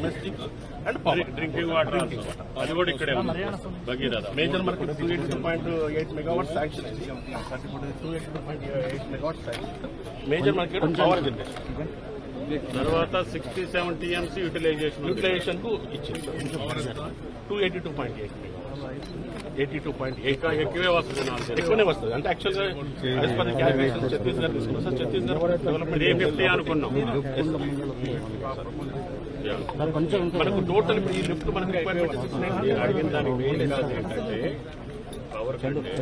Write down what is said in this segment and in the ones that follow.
Domestic and drinking water అది కూడా ఇక్కడే ఉంది Bhagiratha. Major market 282.8 megawatts sanction అయింది. 282.8 megawatts sanction. Major market power generation తర్వాత 67 టీఎంసీ యూటిలైజేషన్ కు ఇచ్చింది. 282.8 82.8 ఎక్కువే వస్తుంది. ఎక్కువనే వస్తుంది. అంటే యాక్చువల్ గా ఛత్తీస్గఢ్ తీసుకున్నాం సార్. ఛత్తీస్గఢ్ డెవలప్మెంట్ 350 అనుకున్నాం. మనకు టోటల్ ఈ లిఫ్ట్ మనకు అడిగిన దానికి మెయిన్ ఏంటంటే పవర్ కంటే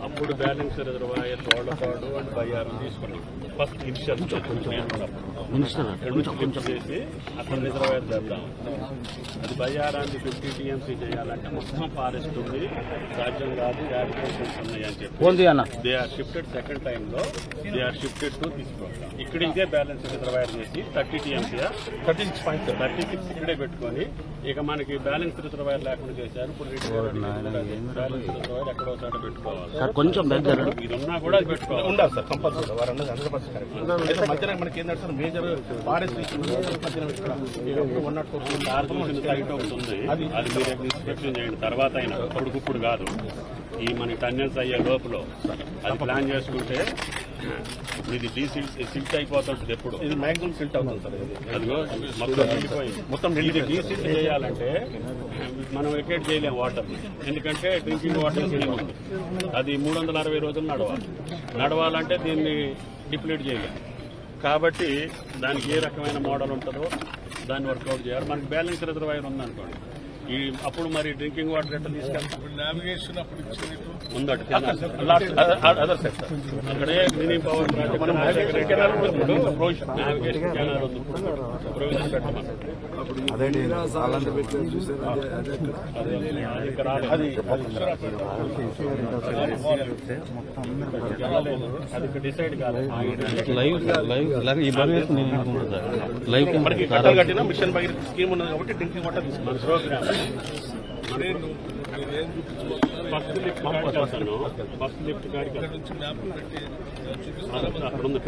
అప్పుడు బ్యాలెన్స్ రిజర్వాయర్ తోళ్లపాడు అండ్ బయ్యారం తీసుకున్నాం. ఫస్ట్ ఇనిషియల్ కొంచెం చేసి అక్కడ రిజర్వాయర్ చేద్దాం. అది బయ్యారాన్ని 50 టీఎంసీ చేయాలంటే మొత్తం ఫారెస్ట్ ఉంది, సాధ్యం కాదు, యాప్లికేషన్స్ ఉన్నాయి అని చెప్పి they are shifted. Second time లో దే ఆర్ షిఫ్టెడ్ టు తీసుకుంటాం. ఇక్కడ ఇదే బ్యాలెన్స్ రిజర్వాయర్ చేసి 30 టీఎంసీ 36 ఇక్కడే పెట్టుకొని ఇక మనకి బ్యాలెన్స్ రిజర్వాయర్ లేకుండా చేశారు. ఇప్పుడు బ్యాలెన్స్ రిజర్వాయర్ ఎక్కడో చోట పెట్టుకోవాలి. కొంచెం ఇది ఉన్నా కూడా అది పెట్టుకోవాలి. ఉండాలి సార్ కంపల్సరీ. వారు 100% కరెక్ట్. మధ్యన మనకి ఏంటంటే సార్ మేజర్ ఫారెస్ట్ మధ్యన ఇక్కడ 104 సైట్ ఒకటి ఉంది. అది మీరు ఇన్స్పెక్షన్ చేయండి తర్వాత అయినా, ఇప్పుడు కాదు. ఈ మనకి టన్నెల్స్ అయ్యే లోపల అది ప్లాన్ చేసుకుంటే ఇది సిల్ట్ అయిపోతుంటుంది. ఎప్పుడు ఇది మ్యాక్సిమం సిల్ట్ అవుతుంది సార్. అదిగో మొత్తం నిండిపోయింది. మొత్తం ఇది డీసిల్ట్ చేయాలంటే మనం వెకేట్ చేయలేము వాటర్, ఎందుకంటే డ్రింకింగ్ వాటర్ స్కీమ్ ఉంది. అది 360 రోజులు నడవాలంటే దీన్ని డిప్లీట్ చేయలేము. కాబట్టి దానికి ఏ రకమైన మోడల్ ఉంటుందో దాన్ని వర్కౌట్ చేయాలి. మనకి బ్యాలెన్స్ రిజర్వాయర్ ఉందనుకోండి, ఈ అప్పుడు మరి డ్రింకింగ్ వాటర్ ఎట్లా తీసుకెళ్తాం? నావిగేషన్ అప్పుడు ఉందట అక్కడే mini power project navigation canal ఉంది. ప్రొవిజన్ పెట్టమని అది డిసైడ్ కాలేదు. కట్టిన మిషన్ భగీరథ స్కీమ్ ఉన్నది కాబట్టి డ్రింకింగ్ వాటర్ తీసుకున్నాం. ప్రోగ్రామ్ ఫస్ట్ లిఫ్ట్ కాడికి అక్కడ ఉంది.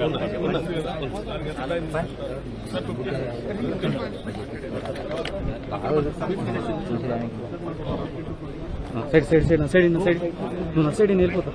సైడ్ వెళ్ళిపోతా.